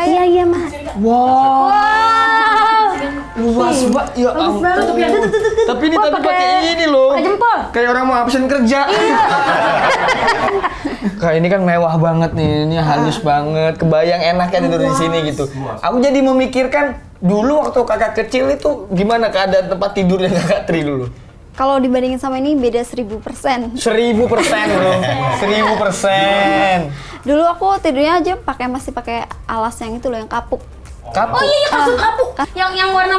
Iya, iya, Mak. Wow. Luas banget. Ya ampun. Tapi ini tadi pakai ini loh. Pakai jempol. Kayak orang mau absen kerja. Kak, ini kan mewah banget nih. Ini halus banget. Kebayang enaknya tidur di sini gitu. Aku jadi memikirkan dulu waktu kakak kecil itu gimana keadaan tempat tidurnya kakak Tri dulu? Kalau dibandingin sama ini beda 1000%. 1000% loh. 1000%. Dulu aku tidurnya aja masih pakai alas yang itu loh, yang kapuk. Kapuk. Oh iya, kasur kapuk. Yang warna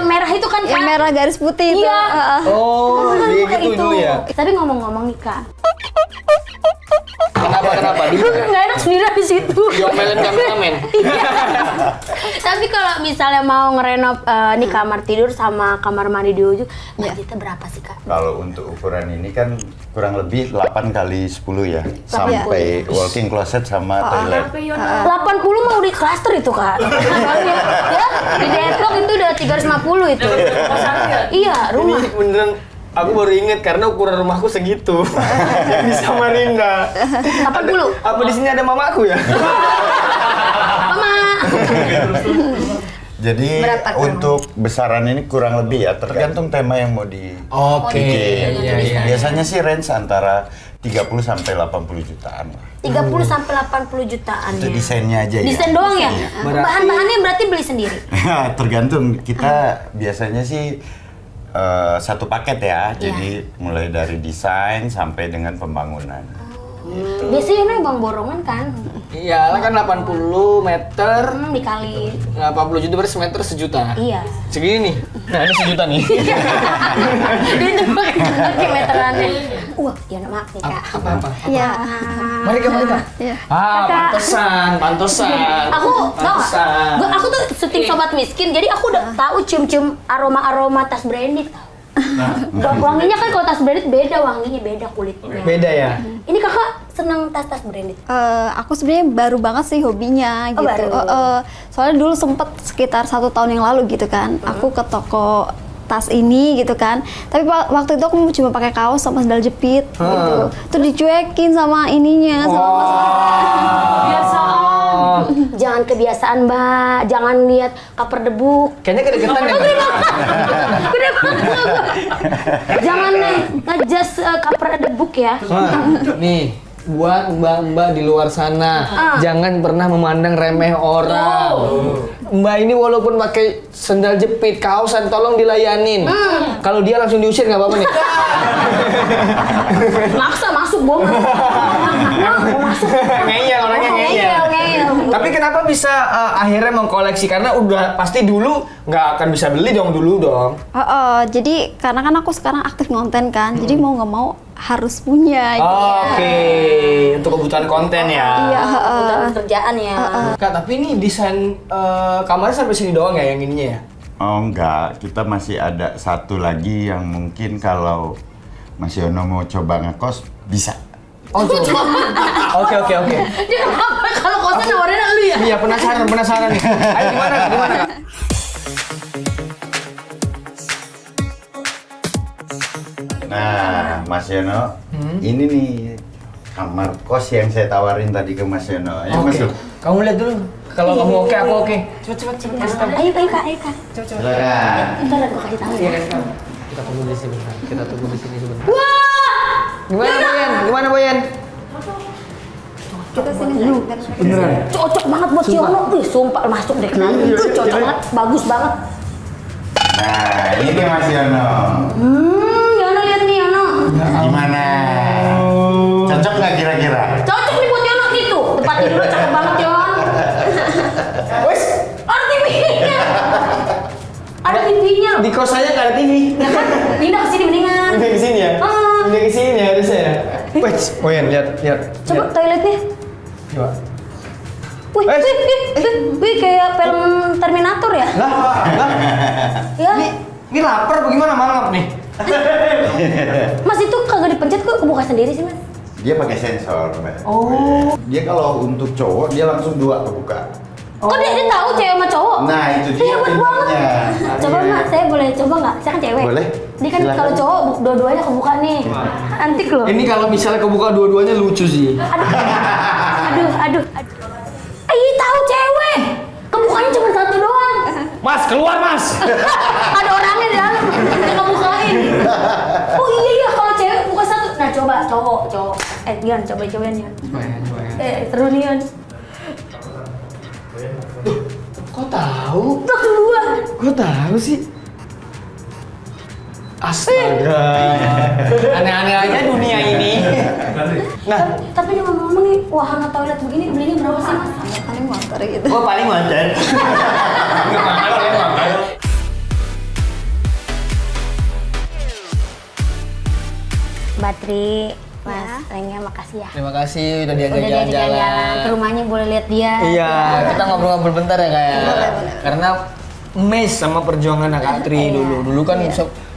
merah itu kan, Yang Kak? merah garis putih itu. Iya. Oh, dia gitu dulu ya. Tapi ngomong-ngomong nih, Kak. Kenapa? Gue nggak enak sendiri di situ. Diomelin kameramen. Iya. Tapi kalau misalnya mau ngerenov nih kamar tidur sama kamar mandi di ujung, budgetnya berapa sih, Kak? Kalau untuk ukuran ini kan kurang lebih 8 kali 10 ya. Sampai walking closet sama toilet. 80 mau di cluster itu, Kak. Ya, di Depok itu udah 350 itu. Iya, rumah. Ini beneran aku baru inget karena ukuran rumahku segitu. Di Samarinda. 80. Apa di sini ada mamaku ya? Mama. Jadi Berapa kurang untuk besaran ini kurang lebih ya, tergantung tema yang mau di Oke. bikin. Iya, iya. Biasanya sih range antara 30 sampai 80 jutaan lah. 30 sampai 80 jutaan Itu ya. desainnya aja ya. Desain doang ya? Berarti- Bahan-bahannya berarti beli sendiri? Tergantung, kita biasanya sih satu paket ya. Jadi mulai dari desain sampai dengan pembangunan. Biasanya ini bang borongan kan? Iya, lah kan 80 meter. Dikali. 80 juta berarti semeter sejuta. Iya. Segini nih. Nah, ini sejuta nih. Dia tuh pakai meterannya. Wah, ya maaf nih, Kak. Apa? Iya. Mari Kak. Iya. Pantesan. Aku tau gak? Aku tuh syuting Sobat Miskin, jadi aku udah tahu cium-cium aroma tas branded. Wanginya kan kalau tas branded beda wanginya, beda kulitnya. Beda ya? Ini kakak seneng tas branded? Aku sebenarnya baru banget sih hobinya Oh, gitu. baru. Soalnya dulu sempet sekitar 1 tahun yang lalu gitu kan. Aku ke toko tas ini gitu kan. Tapi waktu itu aku cuma pakai kaos sama sandal jepit gitu. Terus dicuekin sama ininya sama Mas. Jangan kebiasaan, Mbak. Jangan lihat cover debu. Kayaknya kedeketan ya. Gede banget. Jangan ngejas cover debu ya. Nih, buat mbak-mbak di luar sana, jangan pernah memandang remeh orang. Mbak ini walaupun pakai sandal jepit, kaosan, tolong dilayanin. Kalau dia langsung diusir nggak apa-apa nih. Maksa masuk bohong. Mau masuk. Ngeyel orangnya ngeyel. Tapi kenapa bisa akhirnya mengkoleksi? Karena udah pasti dulu nggak akan bisa beli dulu dong. Jadi karena kan aku sekarang aktif ngonten kan. Jadi mau nggak mau harus punya. Gitu. Oke, untuk kebutuhan konten ya. Iya. Untuk kerjaan ya. Kak, tapi ini desain kamarnya sampai sini doang ya yang ininya ya? Oh enggak, kita masih ada satu lagi yang mungkin kalau Mas Yono mau coba ngekos bisa. Oh, coba. Oke. Dia kenapa kalau kosan nawarin lu ya? Iya, penasaran nih. Ayo gimana Kak? Nah, Mas Yono, ini nih kamar kos yang saya tawarin tadi ke Mas Yono. Ayo masuk. Kamu lihat dulu. Kalau kamu oke, aku oke. Cepet. Kasih tahu. Ayo Kak. Silakan. Ntar aku kasih tahu ya. Kita tunggu di sini sebentar. Wah! Gimana Boyan? Kita sini Beneran? Cocok banget buat si Yono. Wih, sumpah masuk deh. Cocok banget, bagus banget. Nah, ini Mas Yono. Yono lihat nih Yono. Gimana? Cocok nggak kira-kira? Cocok nih buat Yono itu. Tempat tidurnya cakep banget Yon. Wes, Ada TV-nya. Ada TV-nya. di kos saya nggak ada TV. Ya kan? Pindah ke sini mendingan. Pindah ke sini ya? Pindah ke sini ya harusnya ya? Wes, Boyan, lihat. Coba toiletnya. Coba. Wih, kayak film Terminator ya? Lah. Ya. Ini lapar bagaimana mangap nih? Mas itu kagak dipencet kok kebuka sendiri sih Mas? Dia pakai sensor, Mbak. Oh. Dia kalau untuk cowok dia langsung 2 kebuka. Kok dia tahu cewek sama cowok? Nah, itu dia Hebat banget. pintunya. Coba Mak, saya boleh coba nggak? Saya kan cewek. Boleh. Dia kan Silakan. kalau cowok dua-duanya kebuka nih. Antik loh. Ini kalau misalnya kebuka dua-duanya lucu sih. Aduh. Tahu cewek. Mas, keluar mas! Ada orangnya di dalam, nggak bukain. Oh iya kalau cewek buka satu. Nah coba cowok. Dian cobain Dian. Terus Dian. Kok tahu? Tuh duluan. Kok tahu sih? Astaga. Aneh-aneh aja dunia ini. Nah, Tapi dia ngomong nih, wahana toilet begini belinya berapa sih mas? Paling motor gitu. Oh paling wajar. Batri, Mas Ya. Rengga makasih ya. terima kasih udah diajak Udah diajak jalan-jalan. Ke jalan-jalan. rumahnya boleh lihat dia. Iya, kita ngobrol-ngobrol bentar ya kayak. Karena mes sama perjuangan Akatri dulu. Dulu kan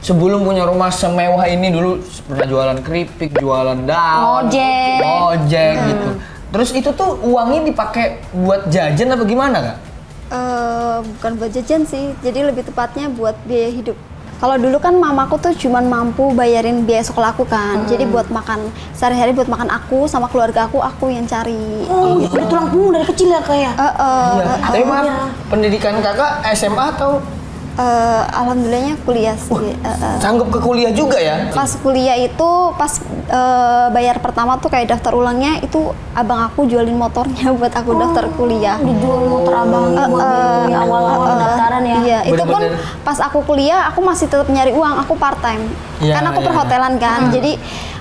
sebelum punya rumah semewah ini dulu pernah jualan keripik, jualan daun, ojek gitu. Terus itu tuh uangnya dipakai buat jajan apa gimana Kak? Bukan buat jajan sih, jadi lebih tepatnya buat biaya hidup. Kalau dulu kan mamaku tuh cuman mampu bayarin biaya sekolah aku kan, jadi buat makan sehari-hari, buat makan aku sama keluarga aku yang cari. Oh, udah tulang punggung dari kecil ya kayak. Iya. Tapi maaf, pendidikan kakak SMA atau Alhamdulillahnya kuliah sih. sanggup ke kuliah juga ya? Pas kuliah itu, pas bayar pertama tuh kayak daftar ulangnya itu abang aku jualin motornya buat aku daftar kuliah. Dijual motor abangnya buat biaya awal-awal pendaftaran ya. Iya, itu pun Bener-bener. pas aku kuliah aku masih tetap nyari uang, aku part time. Iya, Karena aku iya. perhotelan kan. Jadi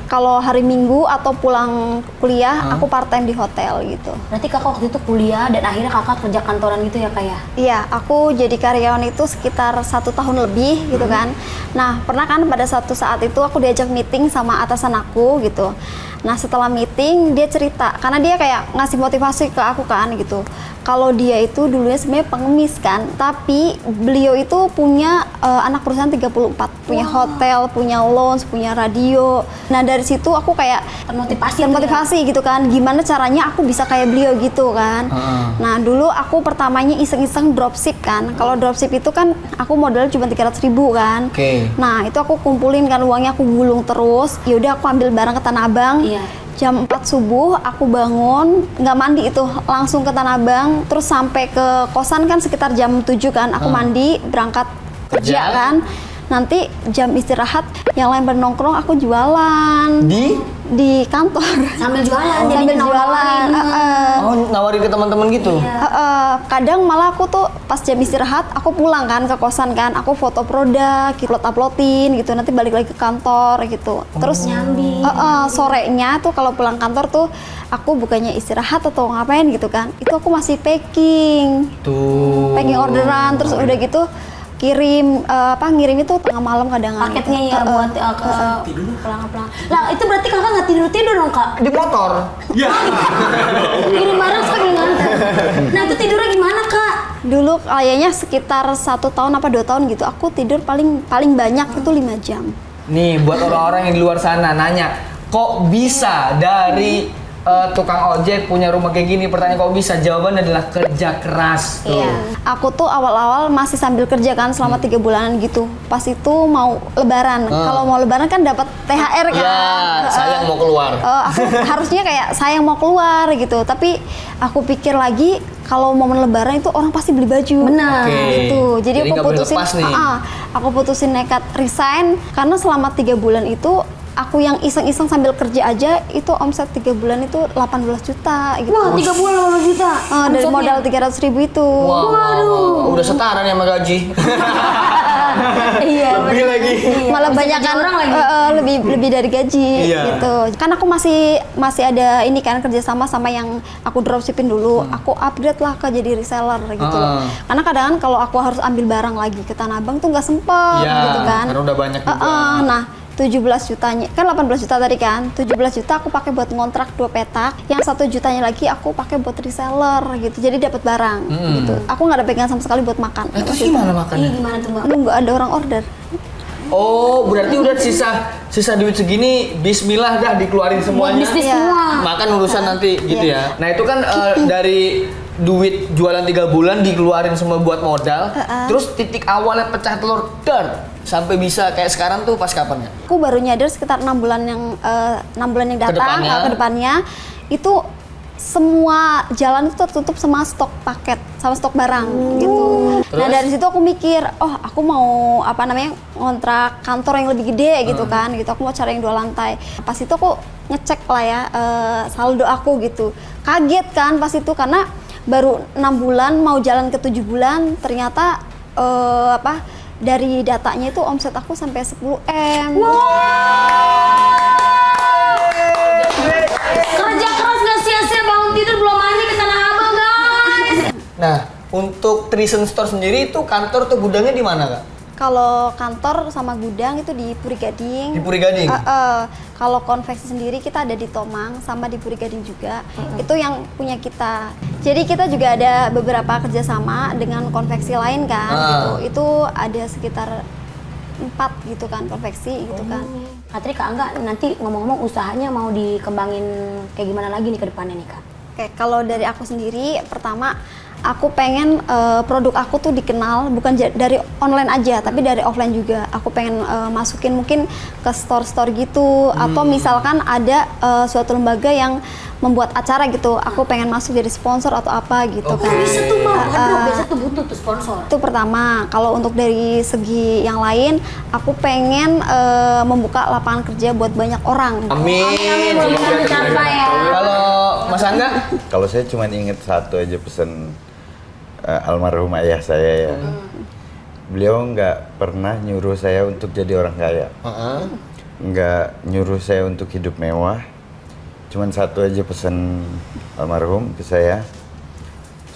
kalau hari Minggu atau pulang kuliah aku part time di hotel gitu. Berarti kakak waktu itu kuliah dan akhirnya kakak kerja kantoran gitu ya kayak. Iya, aku jadi karyawan itu sekitar 1 tahun lebih gitu kan. Nah, pernah kan pada suatu saat itu aku diajak meeting sama atasan aku gitu. Nah, setelah meeting dia cerita, karena dia kayak ngasih motivasi ke aku kan gitu. Kalau dia itu dulunya sebenarnya pengemis kan, tapi beliau itu punya anak perusahaan 34, punya hotel, punya lounge, punya radio. Nah, dari situ aku kayak termotivasi gitu kan, gimana caranya aku bisa kayak beliau gitu kan. Nah, dulu aku pertamanya iseng-iseng dropship kan. Kalau dropship itu kan aku modalnya cuma 300.000 kan. Oke. Nah, itu aku kumpulin kan uangnya, aku gulung terus. Ya udah aku ambil barang ke Tanah Abang. Iya. Jam 4 subuh aku bangun, nggak mandi itu, langsung ke Tanah Abang, terus sampai ke kosan kan sekitar jam 7 kan, aku mandi, berangkat kerja kan. Nanti jam istirahat yang lain bernongkrong aku jualan di kantor. Sambil jualan, jadi Sambil jualan. Oh, nawarin ke teman-teman gitu? Kadang malah aku tuh pas jam istirahat aku pulang kan ke kosan kan, aku foto produk, uploadin gitu, nanti balik lagi ke kantor gitu. Terus nyambi. Sorenya tuh kalau pulang kantor tuh aku bukannya istirahat atau ngapain gitu kan, itu aku masih packing orderan, terus udah gitu ngirim itu tengah malam kadang Paketnya ya buat ke pelang-pelang. Lah itu berarti kakak nggak tidur dong kak? Di motor? Kirim barang sekali nganter. Nah itu tidurnya gimana kak? Dulu kayaknya sekitar 1 tahun apa 2 tahun gitu, aku tidur paling banyak itu 5 jam. Nih, buat orang-orang yang di luar sana nanya, kok bisa dari tukang ojek punya rumah kayak gini? Pertanyaan kok bisa? Jawabannya adalah kerja keras. Tuh. Iya. Aku tuh awal-awal masih sambil kerja kan selama 3 bulanan gitu. Pas itu mau lebaran. Kalau mau lebaran kan dapat THR kan. Ya, sayang mau keluar. Aku harusnya kayak sayang mau keluar gitu. Tapi aku pikir lagi kalau momen lebaran itu orang pasti beli baju. Benar. Oke. Gitu. Jadi Jadi aku nggak boleh putusin lepas nih. aku putusin nekat resign karena selama 3 bulan itu aku yang iseng-iseng sambil kerja aja itu omset 3 bulan itu 18 juta gitu. Wah 3 bulan 18 juta. Dari Omsetnya. modal 300.000 itu. Wow. Udah setara nih sama gaji. Iya. Lebih lagi. Malah Bisa banyak kerja kan orang lagi. lebih dari gaji Iya. gitu. Kan aku masih ada ini kan kerjasama sama yang aku dropshipping dulu. Aku upgrade lah ke jadi reseller gitu loh. Karena kadang kalau aku harus ambil barang lagi ke Tanah Abang tuh nggak sempet Iya, gitu kan. karena udah banyak juga. Nah 17 jutanya, kan 18 juta tadi kan, 17 juta aku pakai buat ngontrak 2 petak, yang 1 jutanya lagi aku pakai buat reseller gitu, jadi dapat barang gitu. Aku nggak ada pegangan sama sekali buat makan. Terus gimana makannya? Iya gimana tuh mbak? Nunggu ada orang order. Oh, berarti udah sisa duit segini, bismillah dah dikeluarin semuanya. Bisnis Iya. semua. Makan urusan nanti gitu ya. Nah, itu kan dari duit jualan 3 bulan dikeluarin semua buat modal. Terus titik awalnya pecah telur sampai bisa kayak sekarang tuh pas kapan ya? Aku baru nyadar sekitar 6 bulan yang datang Kedepannya. ke depannya itu semua jalan itu tertutup sama stok paket. sama stok barang gitu. Nah Terus? dari situ aku mikir, oh aku mau ngontrak kantor yang lebih gede gitu kan, gitu. Aku mau cari yang 2 lantai. Pas itu aku ngecek lah ya saldo aku gitu. Kaget kan pas itu karena baru 6 bulan mau jalan ke 7 bulan ternyata dari datanya itu omset aku sampai 10 M. Kerja keras nggak sia-sia, bangun tidur belum mandi ke Tanah Abang guys. Nah, untuk Trison Store sendiri itu kantor tuh gudangnya di mana, Kak? Kalau kantor sama gudang itu di Puri Gading. Di Puri Gading? Kalau konveksi sendiri kita ada di Tomang sama di Puri Gading juga. Itu yang punya kita. Jadi kita juga ada beberapa kerjasama dengan konveksi lain kan. Gitu. Itu ada sekitar 4 gitu kan konveksi gitu kan. Katri, Kak Angga nanti ngomong-ngomong usahanya mau dikembangin kayak gimana lagi nih ke depannya nih, Kak? Oke, kalau dari aku sendiri, pertama aku pengen produk aku tuh dikenal bukan dari online aja, tapi dari offline juga. Aku pengen masukin mungkin ke store-store gitu, atau misalkan ada suatu lembaga yang membuat acara gitu, aku pengen masuk jadi sponsor atau apa gitu kan. Bisa tuh mau, biasa tuh butuh tuh sponsor. Itu pertama. Kalau untuk dari segi yang lain, aku pengen membuka lapangan kerja buat banyak orang. Amin. Mudah-mudahan tercapai ya. Kalau Mas Angga? Kalau saya cuma ingat satu aja pesan almarhum ayah saya ya. Beliau nggak pernah nyuruh saya untuk jadi orang kaya. Nggak nyuruh saya untuk hidup mewah. Cuman satu aja pesan almarhum ke saya,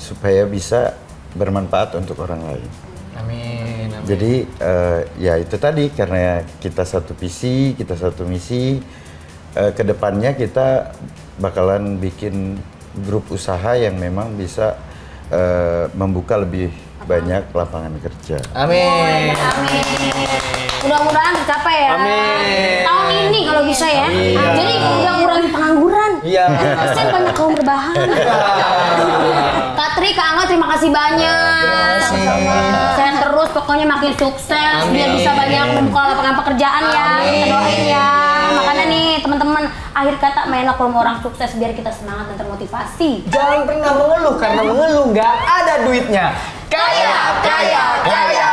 supaya bisa bermanfaat untuk orang lain. Amin. Jadi ya itu tadi, karena kita satu visi, kita satu misi, kedepannya kita bakalan bikin grup usaha yang memang bisa membuka lebih banyak lapangan kerja. Amin. Amin. Mudah-mudahan tercapai ya. Amin. Tahun ini kalau bisa ya. Jadi udah ngurangin pengangguran. Iya. Kasian banyak kaum berbahan. Kak Tri, Kak Angga terima kasih banyak. Sehat terus, pokoknya makin sukses biar bisa banyak membuka lapangan pekerjaan ya. Kita doain ya. Makanya nih teman-teman, akhir kata mainlah kalau mau orang sukses biar kita semangat dan termotivasi. Jangan pernah mengeluh, karena mengeluh nggak ada duitnya. Kaya, kaya, kaya.